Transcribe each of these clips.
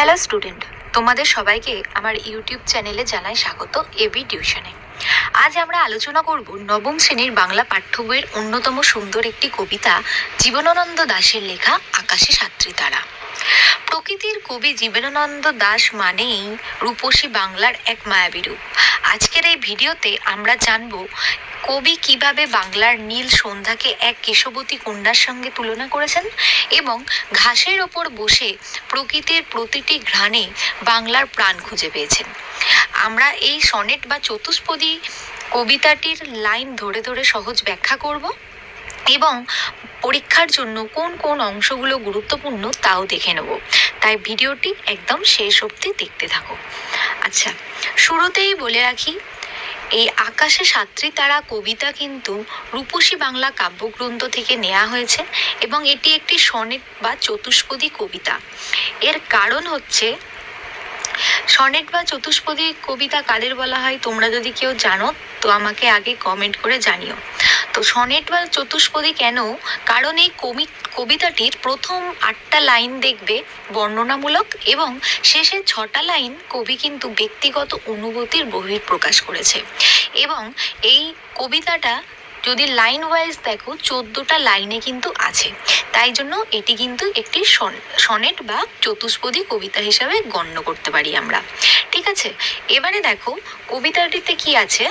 Hello student, তোমাদের সবাইকে আমার ইউটিউব চ্যানেলে জানাই স্বাগত এবি টিউশনে। আজ আমরা আলোচনা করব নবম শ্রেণীর বাংলা পাঠ্য বইয়ের অন্যতম সুন্দর একটি কবিতা জীবনানন্দ দাশের লেখা আকাশে সাতটি তারা। প্রকৃতির কবি জীবনানন্দ দাশ মানেই রূপসী বাংলার এক মায়াবী রূপ। আজকের এই ভিডিওতে আমরা জানব কবি কিভাবে বাংলার নীল সন্ধ্যাকে এক কেশবতী কন্যার সঙ্গে তুলনা করেছেন এবং ঘাসের ওপর বসে প্রকৃতির প্রতিটি ঘ্রাণে বাংলার প্রাণ খুঁজে পেয়েছেন। আমরা এই সনেট বা চতুষ্পদী কবিতাটির লাইন ধরে ধরে সহজ ব্যাখ্যা করব এবং পরীক্ষার জন্য কোন কোন অংশগুলো গুরুত্বপূর্ণ তাও দেখে নেব। তাই ভিডিওটি একদম শেষ অবধি দেখতে থাকো। আচ্ছা, শুরুতেই বলে রাখি, এই আকাশে সাতটি তারা কবিতা কিন্তু রূপসী বাংলা কাব্যগ্রন্থ থেকে নেওয়া হয়েছে এবং এটি একটি সনেট বা চতুষ্পদী কবিতা। এর কারণ হচ্ছে, সনেট বা চতুষ্পদী কবিতা কাদের বলা হয় তোমরা যদি কেউ জানো তো আমাকে আগে কমেন্ট করে জানিও। তো সনেট বা চতুষ্পদী কেন? কারণ এই কবিতাটির প্রথম 8টা লাইন দেখবে বর্ণনামূলক এবং শেষের 6টা লাইন কবি কিন্তু ব্যক্তিগত অনুভূতির বহিঃপ্রকাশ করেছে। এবং এই কবিতাটা যদি লাইন ওয়াইজ দেখো 14টা লাইনে কিন্তু আছে, তাই জন্য এটি কিন্তু একটি সনেট বা চতুষ্পদী কবিতা হিসাবে গণ্য করতে পারি আমরা। ঠিক আছে, এবারে দেখো কবিতাটিতে কি আছে,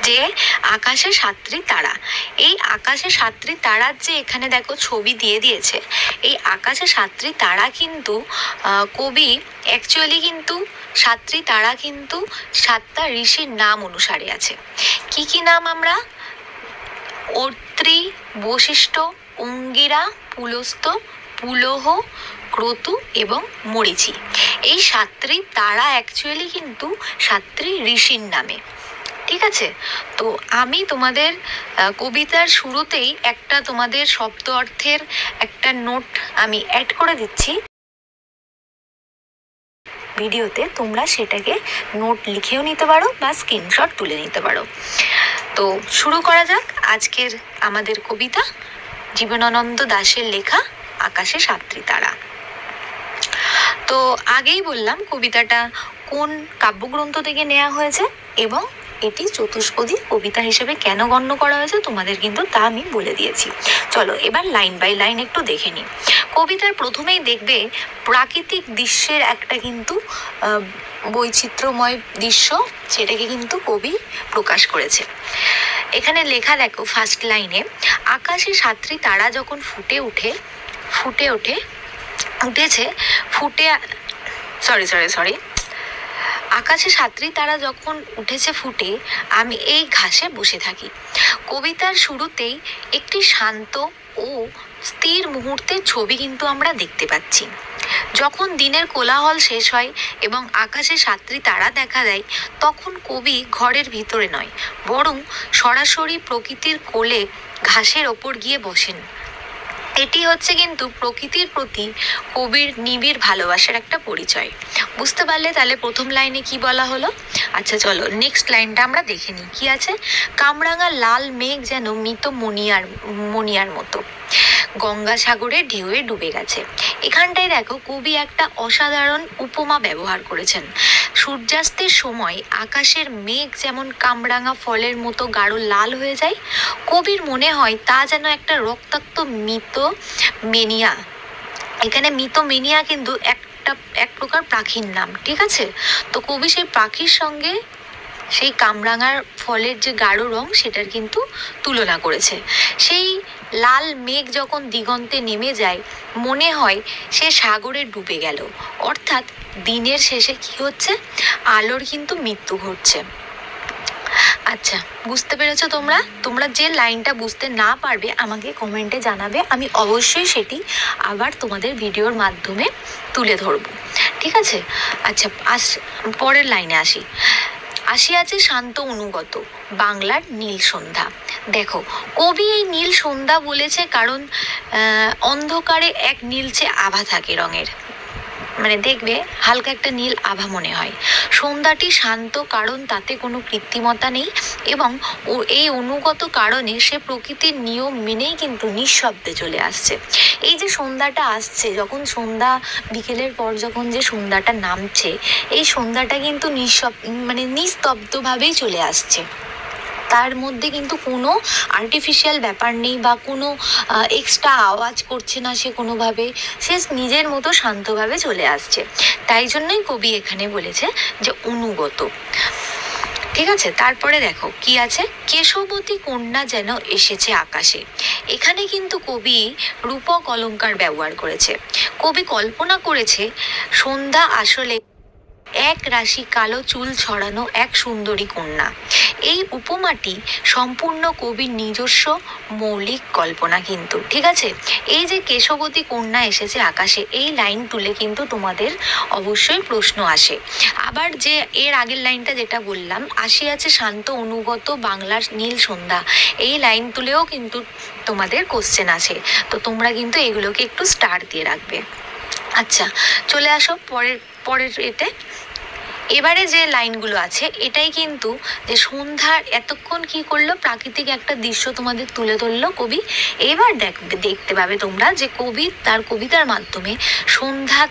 যে আকাশে সাতটি তারা। এই আকাশে সাতটি তারার যে এখানে দেখো ছবি দিয়ে দিয়েছে, এই আকাশে সাতটি তারা কিন্তু কবি অ্যাকচুয়ালি কিন্তু সাতটি তারা কিন্তু 7টা ঋষির নাম অনুসারে আছে। কি কি নাম? আমরা অত্রি, বশিষ্ঠ, অঙ্গিরা, পুলস্ত, পুলহ, ক্রতু এবং মরীচি। এই 7টি তারা অ্যাকচুয়ালি কিন্তু 7টি ঋষির নামে। ঠিক আছে, তো আমি তোমাদের কবিতার শুরুতেই একটা তোমাদের শব্দ অর্থের একটা নোট আমি অ্যাড করে দিচ্ছি ভিডিওতে, তোমরা সেটাকে নোট লিখেও নিতে পারো বা স্ক্রিনশট তুলে নিতে পারো। তো শুরু করা যাক আজকের আমাদের কবিতা জীবনানন্দ দাশের লেখা আকাশে সাতটি তারা। তো আগেই বললাম কবিতাটা কোন কাব্যগ্রন্থ থেকে নেওয়া হয়েছে এবং এটি চতুষ্পদী কবিতা হিসেবে কেন গণ্য করা হয়েছে তোমাদের কিন্তু তা আমি বলে দিয়েছি। চলো এবার লাইন বাই লাইন একটু দেখে নিই। কবিতার প্রথমেই দেখবে প্রাকৃতিক দৃশ্যের একটা কিন্তু বৈচিত্র্যময় দৃশ্য, সেটাকে কিন্তু কবি প্রকাশ করেছে। এখানে লেখা দেখো ফার্স্ট লাইনে, আকাশে সাতটি তারা যখন আকাশে সাতটি তারা যখন উঠেছে ফুটে, আমি এই ঘাসে বসে থাকি। কবিতার শুরুতেই একটি শান্ত ও স্থির মুহূর্তের ছবি কিন্তু আমরা দেখতে পাচ্ছি। যখন দিনের কোলাহল শেষ হয় এবং আকাশে সাতটি তারা দেখা দেয়, তখন কবি ঘরের ভিতরে নয়, বরং সরাসরি প্রকৃতির কোলে ঘাসের ওপর গিয়ে বসেন। এটি হচ্ছে কিন্তু প্রকৃতির প্রতি কবির নিবিড় ভালোবাসার একটা পরিচয়। বুঝতে পারলে তাহলে প্রথম লাইনে কি বলা হলো? আচ্ছা চলো নেক্সট লাইনটা আমরা দেখে নিই কি আছে। কামরাঙা লাল মেঘ যেন মৃত মনিয়ার মতো গঙ্গাসাগরের ঢেউয়ে ডুবে গেছে। এখানটায় দেখো কবি একটা অসাধারণ উপমা ব্যবহার করেছেন। সূর্যাস্তের সময় আকাশের মেঘ যেমন কামরাঙা ফলের মতো গাঢ় লাল হয়ে যায়, কবির মনে হয় তা যেন একটা রক্তাক্ত মৃত মেনিয়া। এখানে মৃত মেনিয়া কিন্তু এক প্রকার পাখির নাম। ঠিক আছে, তো কবি সেই পাখির সঙ্গে সেই কামরাঙার ফলের যে গাঢ় রং সেটার কিন্তু তুলনা করেছে। সেই লাল মেঘ যখন দিগন্তে নেমে যায়, মনে হয় সে সাগরে ডুবে গেল, অর্থাৎ দিনের শেষে কি হচ্ছে, আলোর কিন্তু মৃত্যু ঘটছে। আচ্ছা, বুঝতে পেরেছো তোমরা যে লাইনটা বুঝতে না পারবে আমাকে কমেন্টে জানাবে, আমি অবশ্যই সেটি আবার তোমাদের ভিডিওর মাধ্যমে তুলে ধরবো। ঠিক আছে, আচ্ছা পরের লাইনে আসিয়াছে শান্ত অনুগত বাংলার নীল সন্ধ্যা। দেখো কবি এই নীল সন্ধ্যা বলেছে কারণ অন্ধকারে এক নীলচে আভা থাকে রঙের, মানে দেখবে হালকা একটা নীল আভা মনে হয়। সন্ধ্যাটি শান্ত, কারণ তাতে কোনো কৃত্রিমতা নেই এবং এই অনুগত কারণে সে প্রকৃতির নিয়ম মেনেই কিন্তু নিঃশব্দে চলে আসছে। এই যে সন্ধ্যাটা আসছে, যখন সন্ধ্যা বিকেলের পর যখন যে সন্ধ্যাটা নামছে, এই সন্ধ্যাটা কিন্তু মানে নিস্তব্ধভাবেই চলে আসছে। তার মধ্যে কিন্তু কোনো আর্টিফিশিয়াল ব্যাপার নেই বা কোনো এক্সট্রা আওয়াজ করছে না সে কোনোভাবে, সে নিজের মতো শান্তভাবে চলে আসছে। তাই জন্যই কবি এখানে বলেছে যে অনুগত। ঠিক আছে, তারপরে দেখো কি আছে, কেশবতী কন্যা যেন এসেছে আকাশে। এখানে কিন্তু কবি রূপক অলংকার ব্যবহার করেছে। কবি কল্পনা করেছে সন্ধ্যা আসলে এক রাশি কালো চুল ছড়ানো এক সুন্দরী কন্যা। এই উপমাটি সম্পূর্ণ কবির নিজস্ব মৌলিক কল্পনা কিন্তু। ঠিক আছে, এই যে কেশবতী কন্যা এসেছে আকাশে, এই লাইন তুলে কিন্তু তোমাদের অবশ্যই প্রশ্ন আসে। আবার যে এর আগের লাইনটা যেটা বললাম, আসিয়াছে শান্ত অনুগত বাংলার নীল সন্ধ্যা, এই লাইন তুলেও কিন্তু তোমাদের কোশ্চেন আছে। তো তোমরা কিন্তু এগুলোকে একটু স্টার দিয়ে রাখবে। আচ্ছা, চলে আসো পরের এতে। এবারে যে লাইনগুলো আছে এটাই কিন্তু যে সন্ধ্যার এতক্ষণ কি করলো, প্রাকৃতিক একটা দৃশ্য তোমাদের তুলে ধরলো কবি। এবার দেখতে পাবে তোমরা যে কবি তার কবিতার মাধ্যমে সন্ধ্যা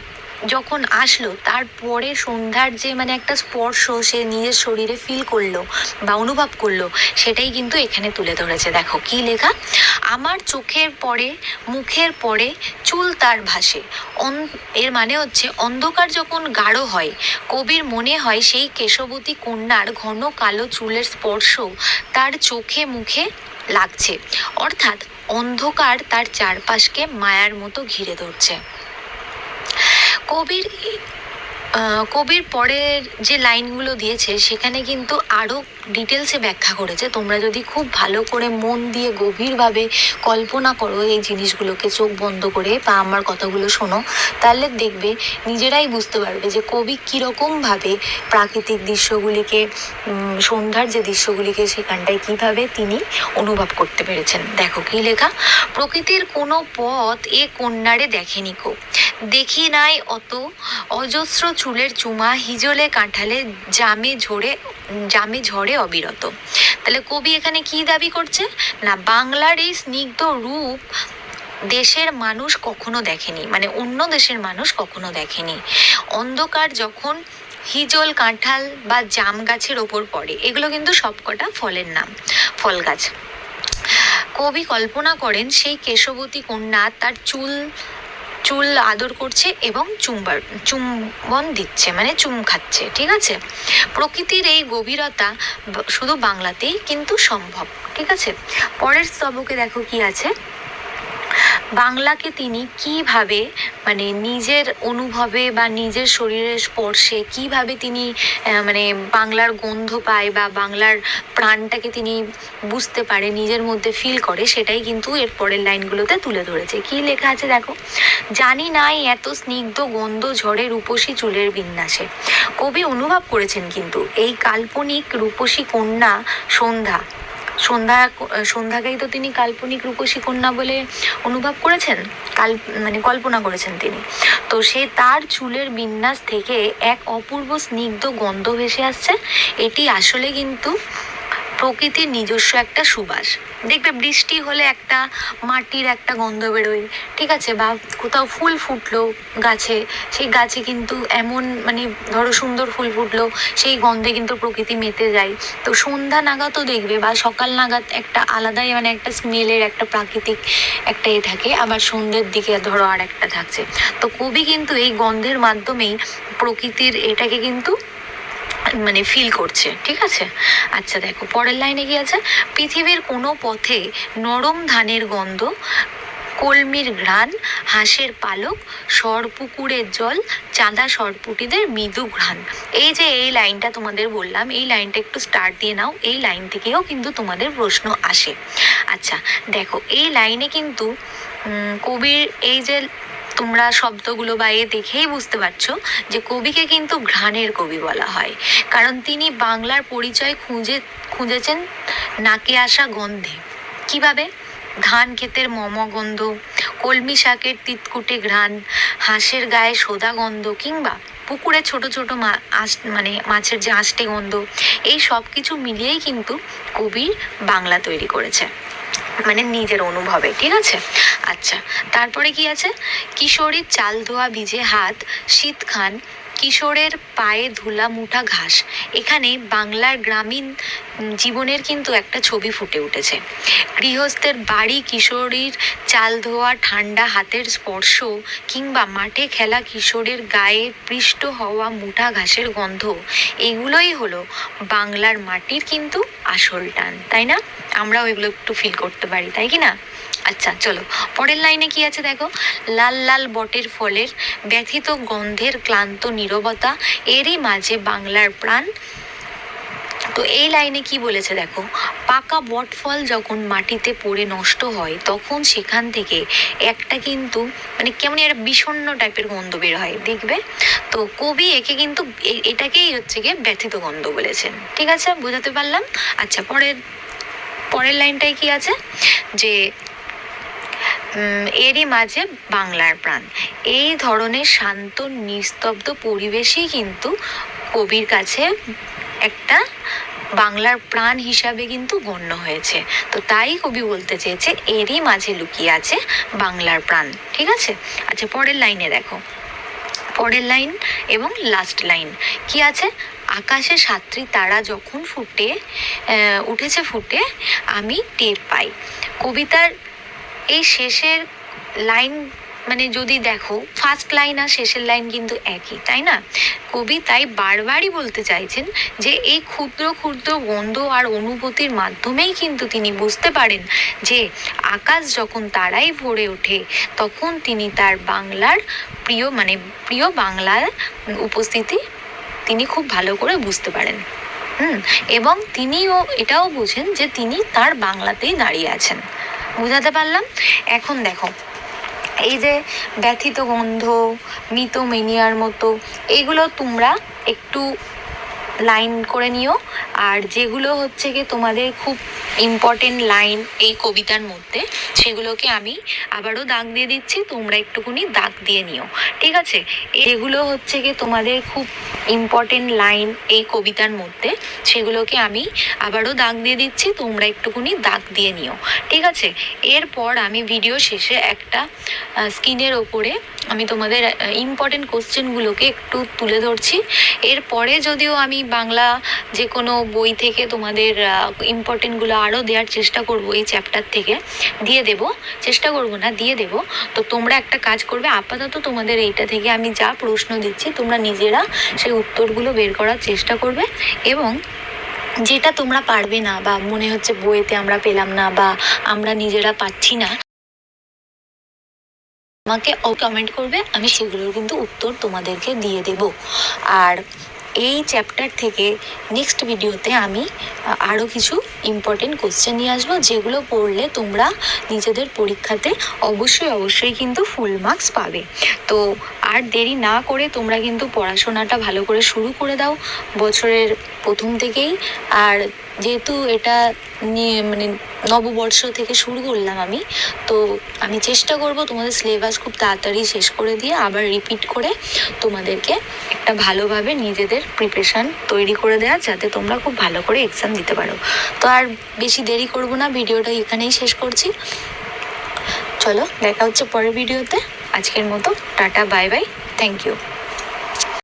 যখন আসলো তারপরে সন্ধ্যার যে মানে একটা স্পর্শ সে নিজের শরীরে ফিল করলো বা অনুভব করলো, সেটাই কিন্তু এখানে তুলে ধরেছে। দেখো কি লেখা, আমার চোখের পরে মুখের পরে চুল তার ভাসে। এর মানে হচ্ছে অন্ধকার যখন গাঢ় হয়, কবির মনে হয় সেই কেশবতী কন্যার ঘন কালো চুলের স্পর্শ তার চোখে মুখে লাগছে, অর্থাৎ অন্ধকার তার চারপাশকে মায়ার মতো ঘিরে ধরছে। কবির পরের যে লাইনগুলো দিয়েছে সেখানে কিন্তু আরো ডিটেলসে ব্যাখ্যা করেছে। তোমরা যদি খুব ভালো করে মন দিয়ে গভীরভাবে কল্পনা করো এই জিনিসগুলোকে চোখ বন্ধ করে বা আমার কথাগুলো শোনো, তাহলে দেখবে নিজেরাই বুঝতে পারবে যে কবি কীরকমভাবে প্রাকৃতিক দৃশ্যগুলিকে, সন্ধ্যার যে দৃশ্যগুলিকে সেখানটায় কিভাবে তিনি অনুভব করতে পেরেছেন। দেখো কি লেখা, প্রকৃতির কোনো পথ এ কন্যারে দেখেনি কো, দেখি নাই অত অজস্র চুলের চুমা হিজলে কাঁঠালে জামে ঝরে অবিরত। তাহলে কবি এখানে কি দাবি করছে না, বাংলার এই স্নিগ্ধ রূপ দেশের মানুষ কখনো দেখেনি, মানে অন্য দেশের মানুষ কখনো দেখেনি। অন্ধকার যখন হিজল কাঁঠাল বা জাম গাছের ওপর পড়ে, এগুলো কিন্তু সবকটা ফলের নাম, ফল গাছ। কবি কল্পনা করেন সেই কেশবতী কন্যা তার চুল আদর করছে এবং চুম্বন দিচ্ছে, মানে চুম খাচ্ছে। ঠিক আছে, প্রকৃতির এই গভীরতা শুধু বাংলাতেই কিন্তু সম্ভব। ঠিক আছে, পরের স্তবকে দেখো কি আছে, বাংলাকে তিনি কিভাবে মানে নিজের অনুভবে বা নিজের শরীরের স্পর্শে কিভাবে তিনি মানে বাংলার গন্ধ পায় বা বাংলার প্রাণটাকে তিনি বুঝতে পারে, নিজের মধ্যে ফিল করে, সেটাই কিন্তু এর পরের লাইনগুলোতে তুলে ধরেছে। কি লেখা আছে দেখো, জানি নাই এত স্নিগ্ধ গন্ধ ঝরে রূপসী চুলের বিন্যাসে। কবি অনুভব করেছেন কিন্তু এই কাল্পনিক রূপসী কন্যা সন্ধ্যাকেই তো তিনি কাল্পনিক রূপসী কন্যা বলে অনুভব করেছেন, মানে কল্পনা করেছেন তিনি। তো সে তার চুলের বিন্যাস থেকে এক অপূর্ব স্নিগ্ধ গন্ধ ভেসে আসছে। এটি আসলে কিন্তু প্রকৃতির নিজস্ব একটা সুবাস। দেখবে বৃষ্টি হলে একটা মাটির একটা গন্ধ বেরোয়, ঠিক আছে, বা কোথাও ফুল ফুটলো গাছে, সেই গাছে কিন্তু এমন মানে ধরো সুন্দর ফুল ফুটলো, সেই গন্ধে কিন্তু প্রকৃতি মেতে যায়। তো সন্ধ্যা নাগাদও দেখবে বা সকাল নাগাদ একটা আলাদাই মানে একটা স্মেলের একটা প্রাকৃতিক একটা থাকে, আবার সন্ধ্যের দিকে ধরো আর একটা থাকছে। তো কবি কিন্তু এই গন্ধের মাধ্যমেই প্রকৃতির এটাকে কিন্তু মানে ফিল করছে। ঠিক আছে, আচ্ছা দেখো পরের লাইনে কি আছে, পৃথিবীর কোনো পথে নরম ধানের গন্ধ, কলমির ঘ্রাণ, হাঁসের পালক, সরপুকুরের জল, চাঁদা সরপুটিদের মৃদু ঘ্রাণ। এই যে এই লাইনটা তোমাদের বললাম, এই লাইনটা একটু স্টার্ট দিয়ে নাও, এই লাইন থেকেও কিন্তু তোমাদের প্রশ্ন আসে। আচ্ছা দেখো এই লাইনে কিন্তু কবির এই যে তোমরা শব্দগুলো বা দেখেই বুঝতে পারছো যে কবিকে কিন্তু ঘ্রাণের কবি বলা হয়, কারণ তিনি বাংলার পরিচয় খুঁজেছেন নাকে আসা গন্ধে। কিভাবে, ধান ক্ষেতের গন্ধ, কলমি শাকের তিতকুটে ঘ্রাণ, হাঁসের গায়ে সোদা গন্ধ, কিংবা পুকুরে ছোট ছোট মানে মাছের যে আষ্টে গন্ধ, এই সব কিছু মিলিয়েই কিন্তু কবি বাংলা তৈরি করেছে, মানে নিজের অনুভবে। ঠিক আছে, আচ্ছা তারপরে কি আছে? কিশোরীর চাল ধোয়া ভিজে হাত, শীত খান, কিশোরের পায়ে ধুলা মুঠা ঘাস। এখানে বাংলার গ্রামীণ জীবনের কিন্তু একটা ছবি ফুটে উঠেছে। গৃহস্থের বাড়ি, কিশোরীর চাল ধোয়া ঠান্ডা হাতের স্পর্শ, কিংবা মাঠে খেলা কিশোরের গায়ে পৃষ্ঠ হওয়া মুঠা ঘাসের গন্ধ, এগুলোই হলো বাংলার মাটির কিন্তু আসল টান, তাই না? আমরাও এগুলো একটু ফিল করতে পারি, তাই কি না? আচ্ছা চলো পরের লাইনে কি আছে দেখো। লাল লাল বটের ফলের ব্যথিত গন্ধের ক্লান্ত নীরবতা, এরই মাঝে বাংলার প্রাণ। তো এই লাইনে কি বলেছে দেখো, পাকা বট ফল যখন মাটিতে পড়ে নষ্ট হয় তখন সেখান থেকে একটা কিন্তু মানে কেমন একটা বিষণ্ণ টাইপের গন্ধ বের হয়, দেখবে। তো কবি একে কিন্তু এটাকেই হচ্ছে গিয়ে ব্যথিত গন্ধ বলেছেন। ঠিক আছে, বোঝাতে পারলাম? আচ্ছা পরের লাইনটাই কি আছে যে এরই মাঝে বাংলার প্রাণ। এই ধরনের শান্ত নিস্তব্ধ পরিবেশই কিন্তু কবির কাছে একটা বাংলার প্রাণ হিসাবে কিন্তু গণ্য হয়েছে। তো তাই কবি বলতে চেয়েছে এরই মাঝে লুকিয়ে আছে বাংলার প্রাণ। ঠিক আছে, আচ্ছা পরের লাইনে দেখো, পরের লাইন এবং লাস্ট লাইন কি আছে? আকাশে সাতটি তারা যখন উঠেছে ফুটে আমি টের পাই। কবিতার এই শেষের লাইন মানে যদি দেখো, ফার্স্ট লাইন আর শেষের লাইন কিন্তু একই, তাই না? কবি তাই বারবারই বলতে চাইছেন যে এই ক্ষুদ্র ক্ষুদ্র গন্ধ আর অনুভূতির মাধ্যমেই কিন্তু তিনি বুঝতে পারেন যে আকাশ যখন তারাই ভরে ওঠে তখন তিনি তার বাংলার প্রিয় বাংলার উপস্থিতি তিনি খুব ভালো করে বুঝতে পারেন। এবং তিনিও এটাও বোঝেন যে তিনি তার বাংলাতেই দাঁড়িয়ে আছেন। বুঝাতে পারলাম? এখন দেখো, এই যে ব্যথিত গন্ধ, মিতোমেনিয়ার মতো, এগুলো তোমরা একটু লাইন করে নিও। আর যেগুলো হচ্ছে কি তোমাদের খুব ইম্পর্টেন্ট লাইন এই কবিতার মধ্যে, সেগুলোকে আমি আবারও দাগ দিয়ে দিচ্ছি, তোমরা একটুখানি দাগ দিয়ে নিও। ঠিক আছে, এগুলো হচ্ছে কি তোমাদের খুব ইম্পর্টেন্ট লাইন এই কবিতার মধ্যে, সেগুলোকে আমি আবারও দাগ দিয়ে দিচ্ছি, তোমরা একটুখানি দাগ দিয়ে নিও। ঠিক আছে, এরপর আমি ভিডিও শেষে একটা স্ক্রিনের ওপরে আমি তোমাদের ইম্পর্টেন্ট কোশ্চেনগুলোকে একটু তুলে ধরছি। এরপরে যদিও আমি বাংলা যে কোনো বই থেকে তোমাদের ইম্পর্টেন্টগুলো আরও দেওয়ার চেষ্টা করব, এই চ্যাপ্টার থেকে দিয়ে দেব, চেষ্টা করব না, দিয়ে দেব। তো তোমরা একটা কাজ করবে, আপাতত তোমাদের এইটা থেকে আমি যা প্রশ্ন দিচ্ছি তোমরা নিজেরা সেই উত্তরগুলো বের করার চেষ্টা করবে, এবং যেটা তোমরা পারবে না বা মনে হচ্ছে বইতে আমরা পেলাম না বা আমরা নিজেরা পাচ্ছি না, আমাকে কমেন্ট করবে, আমি সেগুলোর কিন্তু উত্তর তোমাদেরকে দিয়ে দেব। আর এই চ্যাপ্টার থেকে নেক্সট ভিডিওতে আমি আরও কিছু ইম্পর্টেন্ট কোশ্চেন নিয়ে আসবো, যেগুলো পড়লে তোমরা নিজেদের পরীক্ষাতে অবশ্যই কিন্তু ফুল মার্কস পাবে। তো আর দেরি না করে তোমরা কিন্তু পড়াশোনাটা ভালো করে শুরু করে দাও বছরের প্রথম থেকেই। আর যেহেতু এটা নিয়ে মানে নববর্ষ থেকে শুরু করলাম আমি, তো আমি চেষ্টা করব তোমাদের সিলেবাস খুব তাড়াতাড়ি শেষ করে দিয়ে আবার রিপিট করে তোমাদেরকে একটা ভালোভাবে নিজেদের প্রিপারেশান তৈরি করে দেওয়া, যাতে তোমরা খুব ভালো করে এক্সাম দিতে পারো। তো আর বেশি দেরি করব না, ভিডিওটা এখানেই শেষ করছি। চলো দেখা হচ্ছে পরের ভিডিওতে। আজকের মতো tata, bye bye, thank you.